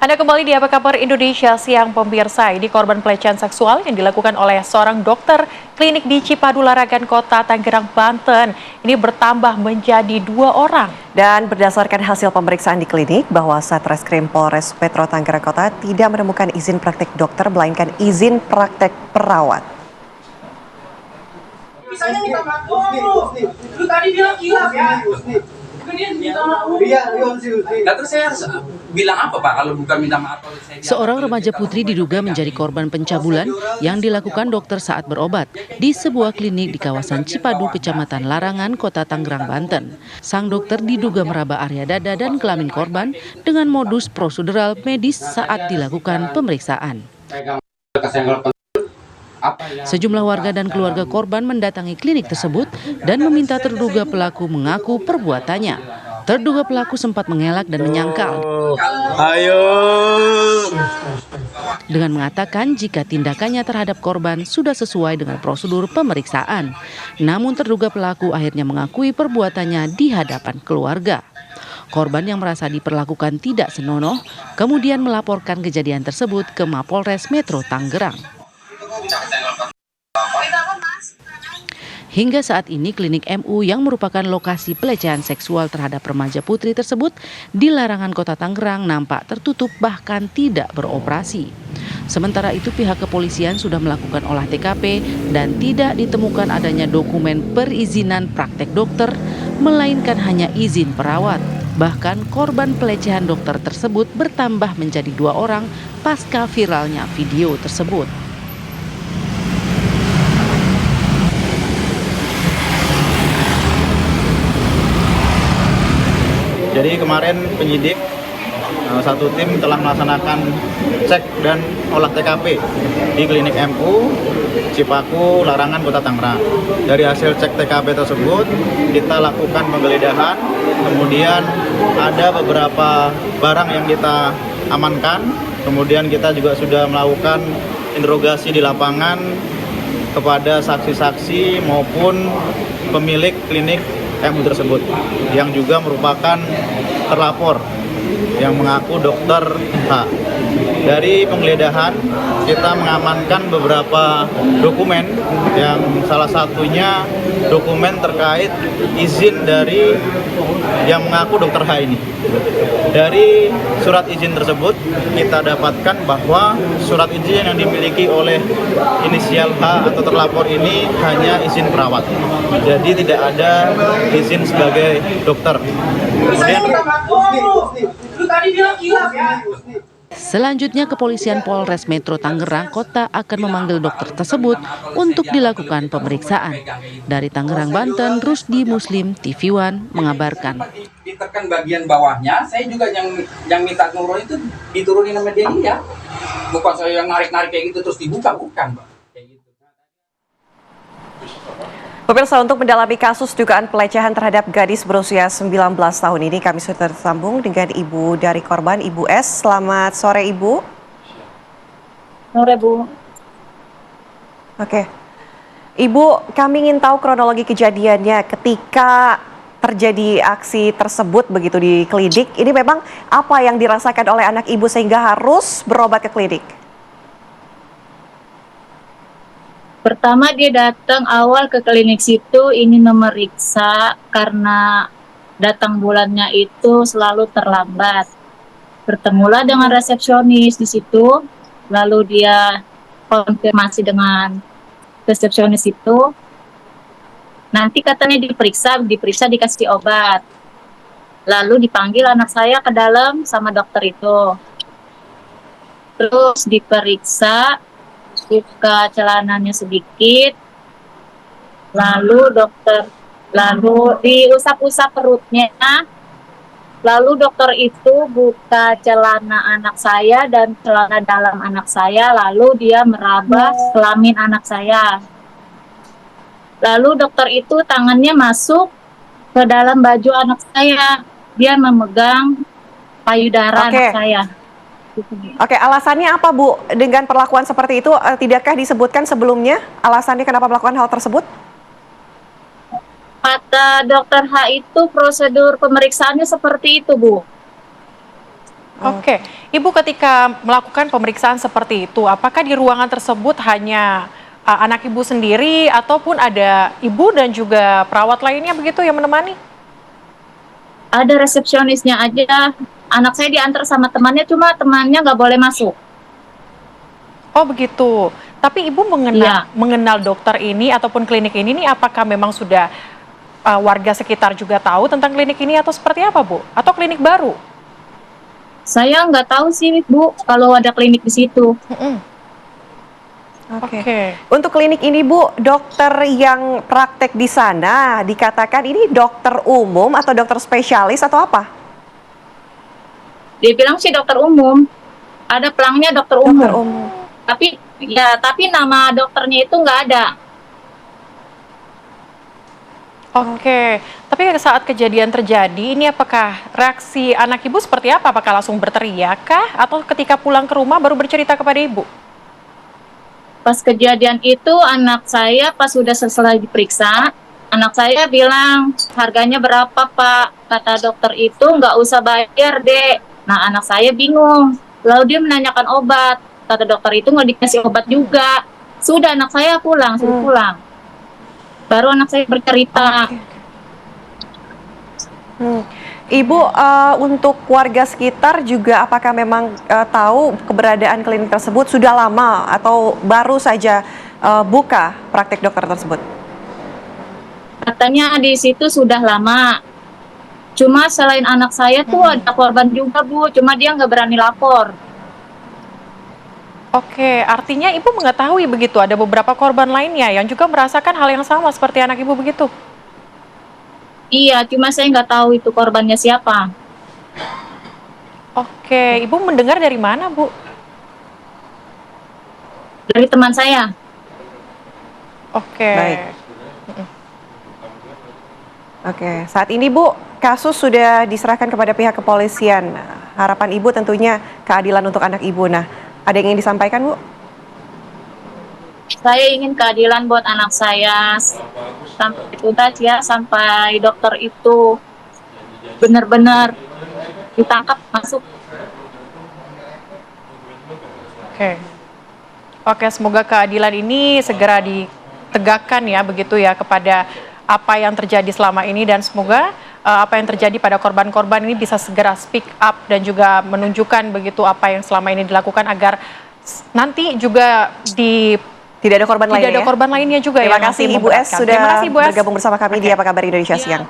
Anda kembali di Apa Kabar Indonesia siang pemirsa. Ini korban pelecehan seksual yang dilakukan oleh seorang dokter klinik di Cipadu Larangan Kota Tangerang, Banten. Ini bertambah menjadi 2 orang. Dan berdasarkan hasil pemeriksaan di klinik bahwa Satreskrim Polres Metro Tangerang Kota tidak menemukan izin praktek dokter melainkan izin praktek perawat. Misalnya minta maaf, lu tadi bilang hilaf ya. Nah, terus saya harus bilang apa Pak kalau bukan minta maaf? Seorang remaja putri diduga menjadi korban pencabulan yang dilakukan dokter saat berobat di sebuah klinik di kawasan Cipadu, Kecamatan Larangan, Kota Tangerang, Banten. Sang dokter diduga meraba area dada dan kelamin korban dengan modus prosedural medis saat dilakukan pemeriksaan. Sejumlah warga dan keluarga korban mendatangi klinik tersebut dan meminta terduga pelaku mengaku perbuatannya. Terduga pelaku sempat mengelak dan menyangkal dengan mengatakan jika tindakannya terhadap korban sudah sesuai dengan prosedur pemeriksaan. Namun terduga pelaku akhirnya mengakui perbuatannya di hadapan keluarga. Korban yang merasa diperlakukan tidak senonoh kemudian melaporkan kejadian tersebut ke Mapolres Metro Tangerang. Hingga saat ini klinik MU yang merupakan lokasi pelecehan seksual terhadap remaja putri tersebut di Larangan Kota Tangerang nampak tertutup bahkan tidak beroperasi. Sementara itu pihak kepolisian sudah melakukan olah TKP dan tidak ditemukan adanya dokumen perizinan praktek dokter melainkan hanya izin perawat. Bahkan korban pelecehan dokter tersebut bertambah menjadi 2 orang pasca viralnya video tersebut. Jadi kemarin penyidik satu tim telah melaksanakan cek dan olah TKP di klinik MU Cipaku Larangan Kota Tangerang. Dari hasil cek TKP tersebut kita lakukan penggeledahan, kemudian ada beberapa barang yang kita amankan, kemudian kita juga sudah melakukan interogasi di lapangan kepada saksi-saksi maupun pemilik klinik MU tersebut yang juga merupakan terlapor yang mengaku dokter H. Dari penggeledahan kita mengamankan beberapa dokumen yang salah satunya dokumen terkait izin dari yang mengaku dokter H ini. Dari surat izin tersebut kita dapatkan bahwa surat izin yang dimiliki oleh inisial H atau terlapor ini hanya izin perawat. Jadi tidak ada izin sebagai dokter. Kemudian Lu tadi bilang hilaf ya. Selanjutnya kepolisian Polres Metro Tangerang Kota akan memanggil dokter tersebut untuk dilakukan pemeriksaan. Dari Tangerang, Banten, Rusdi Muslim, TV One mengabarkan. Ditekan bagian bawahnya, saya juga yang minta nurun itu diturunin sama dia. Bukan saya yang narik-narik kayak gitu terus dibuka, bukan Pak. Pemirsa, untuk mendalami kasus dugaan pelecehan terhadap gadis berusia 19 tahun ini, kami sudah tersambung dengan ibu dari korban, Ibu S. Selamat sore, Ibu. Sore, Bu. Oke. Ibu, kami ingin tahu kronologi kejadiannya ketika terjadi aksi tersebut begitu di klinik. Ini memang apa yang dirasakan oleh anak ibu sehingga harus berobat ke klinik? Pertama dia datang awal ke klinik situ ingin memeriksa karena datang bulannya itu selalu terlambat. Bertemulah dengan resepsionis di situ, lalu dia konfirmasi dengan resepsionis itu. Nanti katanya diperiksa dikasih obat. Lalu dipanggil anak saya ke dalam sama dokter itu. Terus diperiksa, buka celananya sedikit, lalu diusap-usap perutnya, lalu dokter itu buka celana anak saya dan celana dalam anak saya, lalu dia meraba kelamin anak saya. Lalu dokter itu tangannya masuk ke dalam baju anak saya, dia memegang payudara anak saya. Oke, alasannya apa Bu dengan perlakuan seperti itu? Tidakkah disebutkan sebelumnya alasannya kenapa melakukan hal tersebut? Kata dokter H itu prosedur pemeriksaannya seperti itu, Bu. Oke, Ibu ketika melakukan pemeriksaan seperti itu, apakah di ruangan tersebut hanya anak Ibu sendiri ataupun ada Ibu dan juga perawat lainnya begitu yang menemani? Ada resepsionisnya aja. Anak saya diantar sama temannya, cuma temannya nggak boleh masuk. Oh begitu. Tapi Ibu Iya. mengenal dokter ini ataupun klinik ini nih, apakah memang sudah warga sekitar juga tahu tentang klinik ini atau seperti apa, Bu? Atau klinik baru? Saya nggak tahu sih, Bu, kalau ada klinik di situ. Mm-mm. Oke. Oke. Untuk klinik ini Bu, dokter yang praktek di sana dikatakan ini dokter umum atau dokter spesialis atau apa? Dia bilang sih dokter umum. Ada pelangnya dokter umum. Dokter umum. Tapi nama dokternya itu nggak ada. Oke, tapi saat kejadian terjadi, ini apakah reaksi anak Ibu seperti apa? Apakah langsung berteriak kah? Atau ketika pulang ke rumah baru bercerita kepada Ibu? Pas kejadian itu anak saya pas sudah selesai diperiksa, anak saya bilang harganya berapa Pak? Kata dokter itu nggak usah bayar Dek. Nah anak saya bingung. Lalu dia menanyakan obat. Kata dokter itu nggak dikasih obat juga. Sudah anak saya pulang, suruh pulang. Baru anak saya bercerita. Ibu, untuk warga sekitar juga apakah memang tahu keberadaan klinik tersebut sudah lama atau baru saja buka praktek dokter tersebut? Katanya di situ sudah lama. Cuma selain anak saya tuh ada korban juga Bu, cuma dia nggak berani lapor. Oke, artinya Ibu mengetahui begitu ada beberapa korban lainnya yang juga merasakan hal yang sama seperti anak Ibu begitu? Iya, cuma saya nggak tahu itu korbannya siapa. Oke, Ibu mendengar dari mana, Bu? Dari teman saya. Oke. Baik. Oke, saat ini Bu, kasus sudah diserahkan kepada pihak kepolisian. Harapan Ibu tentunya keadilan untuk anak Ibu. Nah, ada yang ingin disampaikan Bu? Saya ingin keadilan buat anak saya. Sampai tuntas ya, sampai dokter itu benar-benar ditangkap masuk. Oke. Oke, semoga keadilan ini segera ditegakkan ya begitu ya kepada apa yang terjadi selama ini dan semoga apa yang terjadi pada korban-korban ini bisa segera speak up dan juga menunjukkan begitu apa yang selama ini dilakukan agar nanti juga Tidak ada korban lainnya. tidak ada korban lainnya juga Terima ya. kasih Ibu S sudah Terima kasih, Bu S. bergabung bersama kami di Apa Kabar Indonesia Siang.